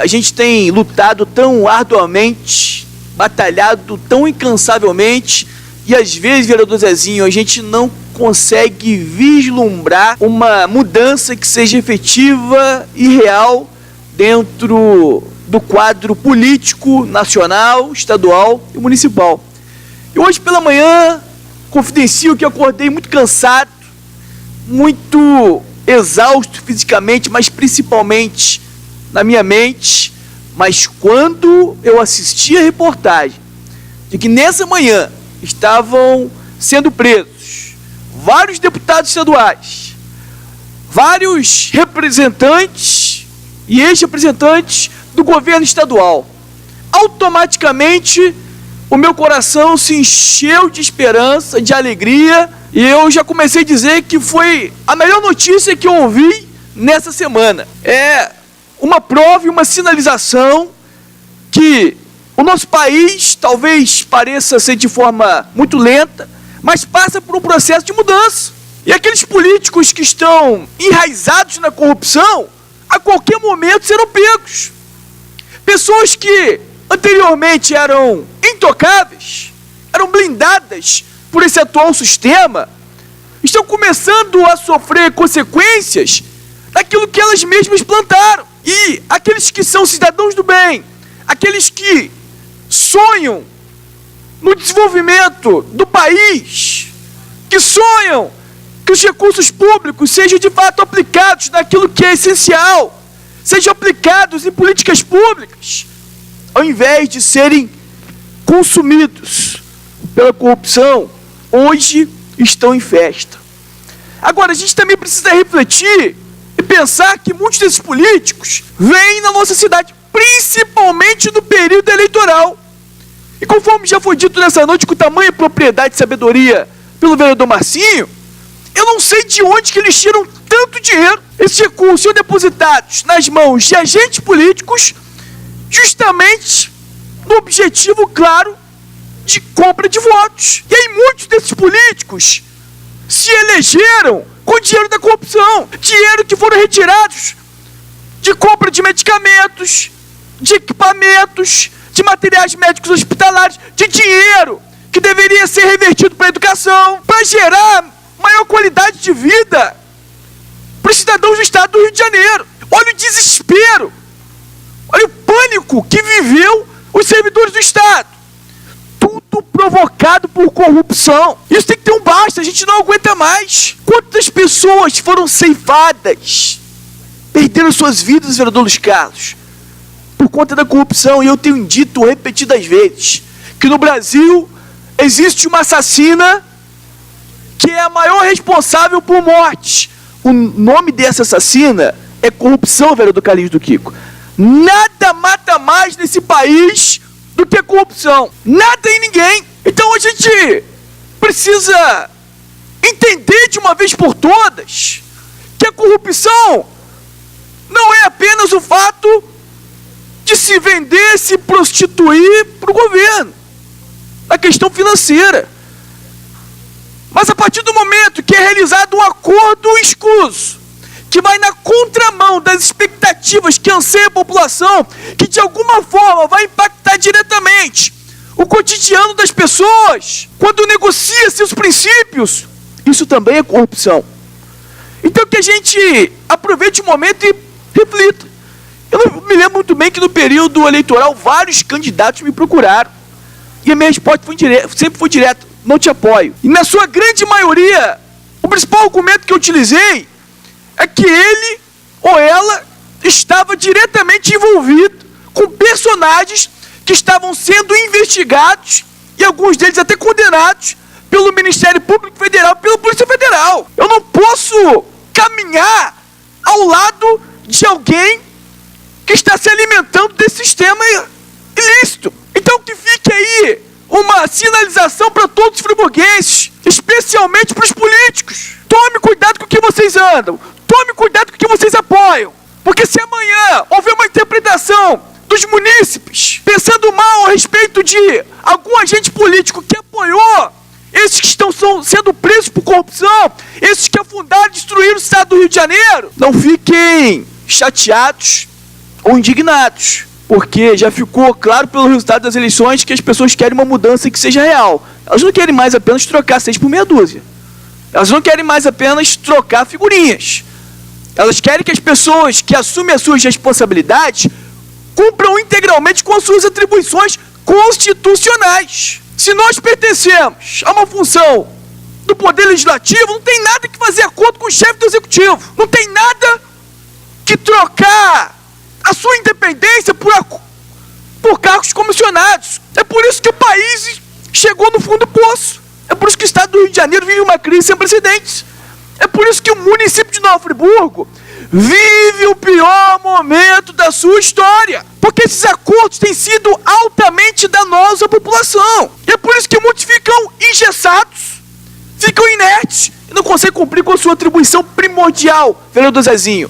A gente tem lutado tão arduamente, batalhado tão incansavelmente, e às vezes, vereador Zezinho, a gente não consegue vislumbrar uma mudança que seja efetiva e real dentro do quadro político nacional, estadual e municipal. E hoje pela manhã, confidencio que acordei muito cansado, muito exausto fisicamente, mas principalmente na minha mente. Mas quando eu assisti a reportagem de que nessa manhã estavam sendo presos vários deputados estaduais, vários representantes e ex-representantes do governo estadual, automaticamente o meu coração se encheu de esperança, de alegria, e eu já comecei a dizer que foi a melhor notícia que eu ouvi nessa semana. É uma prova e uma sinalização que o nosso país talvez pareça ser de forma muito lenta, mas passa por um processo de mudança. E aqueles políticos que estão enraizados na corrupção, a qualquer momento serão pegos. Pessoas que anteriormente eram intocáveis, eram blindadas por esse atual sistema, estão começando a sofrer consequências daquilo que elas mesmas plantaram. E aqueles que são cidadãos do bem, aqueles que sonham no desenvolvimento do país, que sonham que os recursos públicos sejam de fato aplicados naquilo que é essencial, sejam aplicados em políticas públicas, ao invés de serem consumidos pela corrupção, hoje estão em festa. Agora, a gente também precisa refletir e pensar que muitos desses políticos vêm na nossa cidade, principalmente no período eleitoral. E conforme já foi dito nessa noite, com tamanha propriedade e sabedoria pelo vereador Marcinho, eu não sei de onde que eles tiram tanto dinheiro. Esses recursos são depositados nas mãos de agentes políticos, justamente no objetivo claro de compra de votos. E aí muitos desses políticos se elegeram com dinheiro da corrupção, dinheiro que foram retirados de compra de medicamentos, de equipamentos, de materiais médicos hospitalares, de dinheiro que deveria ser revertido para a educação, para gerar maior qualidade de vida para os cidadãos do estado do Rio de Janeiro. Olha o desespero, olha o pânico que viveu os servidores do estado. Tudo provocado por corrupção. Isso tem que ter um basta, a gente não aguenta mais. Quantas pessoas foram ceifadas, perderam suas vidas, vereador Luiz Carlos, por conta da corrupção? E eu tenho dito repetidas vezes que no Brasil existe uma assassina que é a maior responsável por mortes. O nome dessa assassina é corrupção, vereador Carlinhos do Kiko. Nada mata mais nesse país do que a corrupção. Nada e ninguém. Então a gente precisa entender de uma vez por todas que a corrupção não é apenas o fato de se vender, se prostituir para o governo, na questão financeira. Mas a partir do momento que é realizado um acordo escuso, que vai na contramão das expectativas que anseia a população, que de alguma forma vai impactar diretamente o cotidiano das pessoas, quando negocia seus princípios, isso também é corrupção. Então que a gente aproveite o momento e reflita. Eu me lembro muito bem que no período eleitoral vários candidatos me procuraram, e a minha resposta sempre foi direta: não te apoio. E na sua grande maioria, o principal argumento que eu utilizei é que ele ou ela estava diretamente envolvido com personagens que estavam sendo investigados, e alguns deles até condenados, pelo Ministério Público Federal, pela Polícia Federal. Eu não posso caminhar ao lado de alguém que está se alimentando desse sistema ilícito. Então que fique aí uma sinalização para todos os friburguenses, especialmente para os políticos. Tome cuidado com o que vocês andam, tome cuidado com o que vocês apoiam, porque se amanhã houver uma interpretação dos munícipes pensando mal a respeito de algum agente político que apoiou esses que estão sendo presos por corrupção, esses que afundaram e destruíram o estado do Rio de Janeiro, não fiquem chateados, ou indignados, porque já ficou claro pelo resultado das eleições que as pessoas querem uma mudança que seja real. Elas não querem mais apenas trocar 6 por meia dúzia. Elas não querem mais apenas trocar figurinhas. Elas querem que as pessoas que assumem as suas responsabilidades cumpram integralmente com as suas atribuições constitucionais. Se nós pertencemos a uma função do Poder Legislativo, não tem nada que fazer acordo com o chefe do Executivo. Não tem nada que trocar a sua independência por cargos comissionados. É por isso que o país chegou no fundo do poço. É por isso que o Estado do Rio de Janeiro vive uma crise sem precedentes. É por isso que o município de Nova Friburgo vive o pior momento da sua história. Porque esses acordos têm sido altamente danosos à população. E é por isso que muitos ficam engessados, ficam inertes e não conseguem cumprir com a sua atribuição primordial, vereador Zezinho,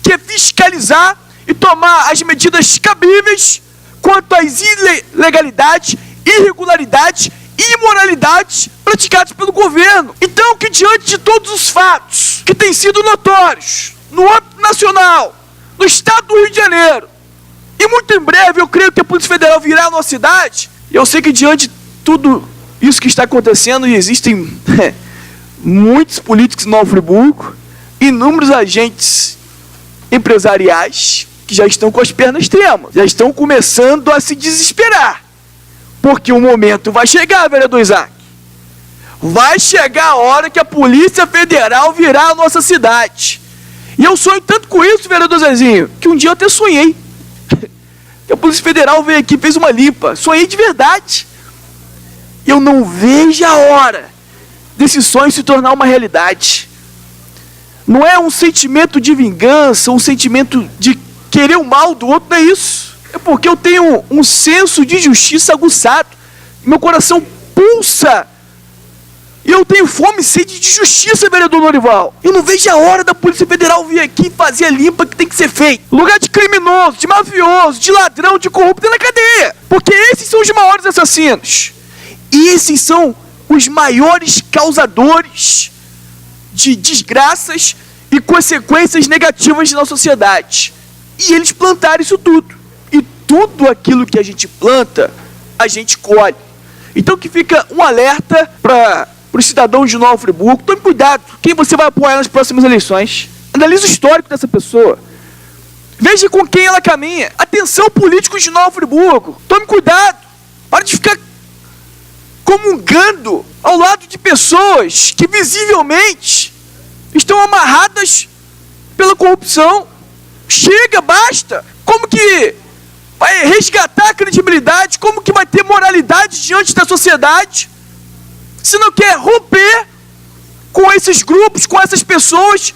que é fiscalizar e tomar as medidas cabíveis quanto às ilegalidades, irregularidades e imoralidades praticadas pelo governo. Então, que diante de todos os fatos que têm sido notórios no âmbito nacional, no estado do Rio de Janeiro, e muito em breve eu creio que a Polícia Federal virá à nossa cidade, e eu sei que diante de tudo isso que está acontecendo, e existem muitos políticos em Nova Friburgo, inúmeros agentes empresariais que já estão com as pernas tremas, já estão começando a se desesperar, porque o momento vai chegar, vereador Isaac. Vai chegar a hora que a Polícia Federal virá à nossa cidade. E eu sonho tanto com isso, vereador Zezinho, que um dia eu até sonhei que a Polícia Federal veio aqui e fez uma limpa. Sonhei de verdade. Eu não vejo a hora desse sonho se tornar uma realidade. Não é um sentimento de vingança, um sentimento de querer o mal do outro, não é isso. É porque eu tenho um senso de justiça aguçado. Meu coração pulsa. E eu tenho fome e sede de justiça, vereador Norival. Eu não vejo a hora da Polícia Federal vir aqui e fazer a limpa que tem que ser feita. Lugar de criminoso, de mafioso, de ladrão, de corrupto é na cadeia. Porque esses são os maiores assassinos. E esses são os maiores causadores de desgraças e consequências negativas na sociedade. E eles plantaram isso tudo. E tudo aquilo que a gente planta, a gente colhe. Então que fica um alerta para os cidadãos de Nova Friburgo. Tome cuidado quem você vai apoiar nas próximas eleições. Analise o histórico dessa pessoa. Veja com quem ela caminha. Atenção, políticos de Nova Friburgo. Tome cuidado. Para de ficar comungando ao lado de pessoas que visivelmente estão amarradas pela corrupção. Chega, basta. Como que vai resgatar a credibilidade? Como que vai ter moralidade diante da sociedade? Se não quer romper com esses grupos, com essas pessoas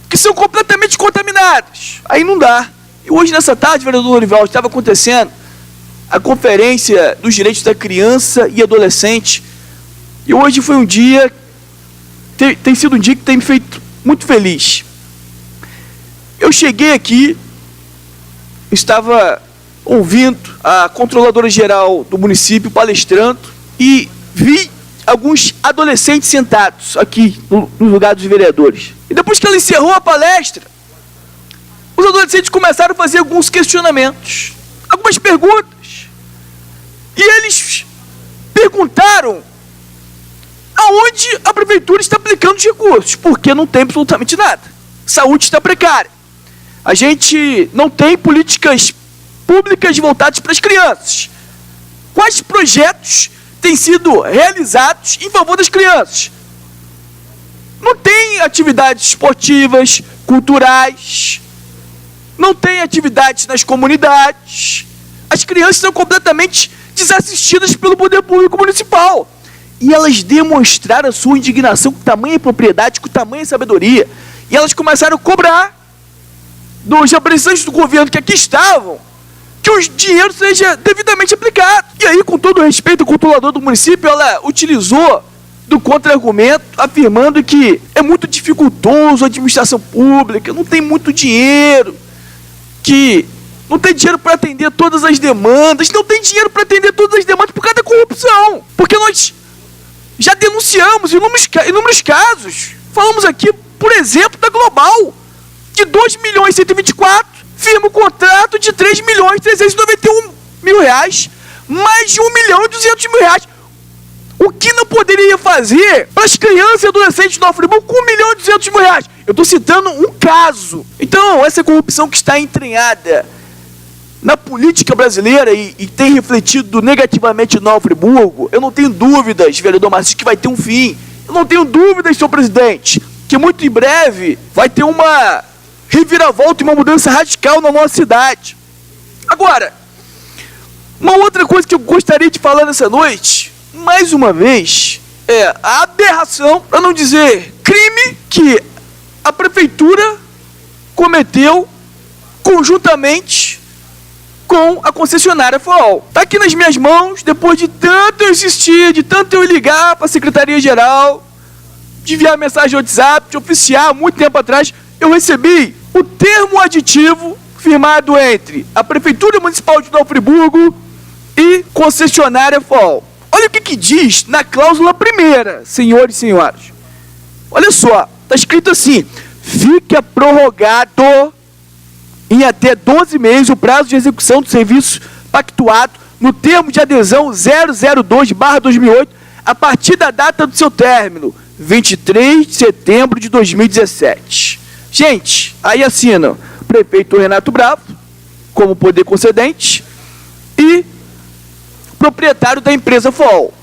que são completamente contaminadas. Aí não dá. E hoje, nessa tarde, vereador Norival, estava acontecendo a conferência dos direitos da criança e adolescente. E hoje foi um dia, tem sido um dia que tem me feito muito feliz. Eu cheguei aqui, estava ouvindo a controladora geral do município palestrando e vi alguns adolescentes sentados aqui no lugar dos vereadores. E depois que ela encerrou a palestra, os adolescentes começaram a fazer alguns questionamentos, algumas perguntas. E eles perguntaram aonde a prefeitura está aplicando os recursos, porque não tem absolutamente nada. Saúde está precária. A gente não tem políticas públicas voltadas para as crianças. Quais projetos têm sido realizados em favor das crianças? Não tem atividades esportivas, culturais, não tem atividades nas comunidades. As crianças são completamente desassistidas pelo poder público municipal. E elas demonstraram a sua indignação com tamanha propriedade, com tamanha sabedoria. E elas começaram a cobrar dos representantes do governo que aqui estavam, que o dinheiro seja devidamente aplicado. E aí, com todo o respeito, o controlador do município, ela utilizou do contra-argumento, afirmando que é muito dificultoso a administração pública, não tem muito dinheiro, que não tem dinheiro para atender todas as demandas, não tem dinheiro para atender todas as demandas por causa da corrupção. Porque nós já denunciamos inúmeros casos. Falamos aqui, por exemplo, da Global, de 2.124.000 firma um contrato de R$3.391.000, mais de R$1.200.000. O que não poderia fazer para as crianças e adolescentes de Nova Friburgo com R$1.200.000? Eu estou citando um caso. Então, essa corrupção que está entranhada na política brasileira e tem refletido negativamente em Nova Friburgo, eu não tenho dúvidas, vereador Márcio, que vai ter um fim. Eu não tenho dúvidas, senhor presidente, que muito em breve vai ter uma reviravolta e uma mudança radical na nossa cidade. Agora, uma outra coisa que eu gostaria de falar nessa noite, mais uma vez, é a aberração, para não dizer crime, que a prefeitura cometeu conjuntamente com a concessionária FOL. Está aqui nas minhas mãos, depois de tanto eu insistir, de tanto eu ligar para a Secretaria-Geral, de enviar mensagem no WhatsApp, de oficiar, muito tempo atrás, eu recebi o termo aditivo firmado entre a Prefeitura Municipal de Nova Friburgo e concessionária FOL. Olha o que diz na cláusula primeira, senhores e senhoras. Olha só, está escrito assim: fica prorrogado em até 12 meses o prazo de execução do serviço pactuado no termo de adesão 002/2008, a partir da data do seu término, 23 de setembro de 2017. Gente, aí assina o prefeito Renato Bravo, como poder concedente, e proprietário da empresa FOL.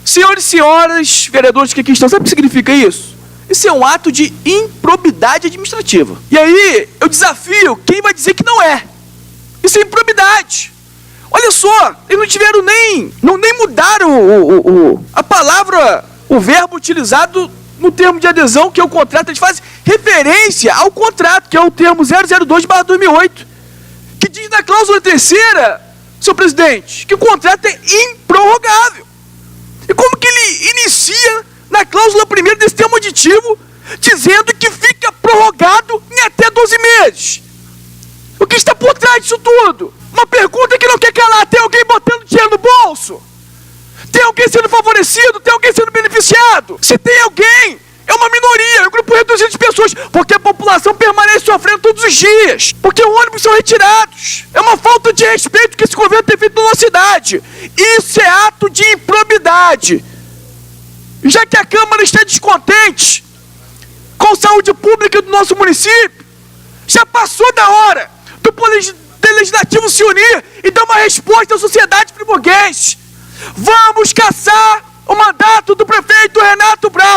Senhores e senhoras, vereadores que aqui estão, sabe o que significa isso? Isso é um ato de improbidade administrativa. E aí, eu desafio quem vai dizer que não é. Isso é improbidade. Olha só, eles não tiveram nem mudaram a palavra, o verbo utilizado no termo de adesão, que é o contrato. Eles fazem referência ao contrato, que é o termo 002/2008, que diz na cláusula terceira, senhor presidente, que o contrato é improrrogável. E como que ele inicia na cláusula primeira desse termo aditivo, dizendo que fica prorrogado em até 12 meses? O que está por trás disso tudo? Uma pergunta que não quer calar. Tem alguém botando dinheiro no bolso? Tem alguém sendo favorecido? Tem alguém sendo beneficiado? Se tem alguém, é uma minoria, é um grupo reduzido de pessoas, porque a população permanece sofrendo todos os dias, porque os ônibus são retirados. É uma falta de respeito que esse governo tem feito na nossa cidade. Isso é ato de improbidade. Já que a Câmara está descontente com a saúde pública do nosso município, já passou da hora do Poder Legislativo se unir e dar uma resposta à sociedade friburguense. Vamos caçar o mandato do prefeito Renato Bravo.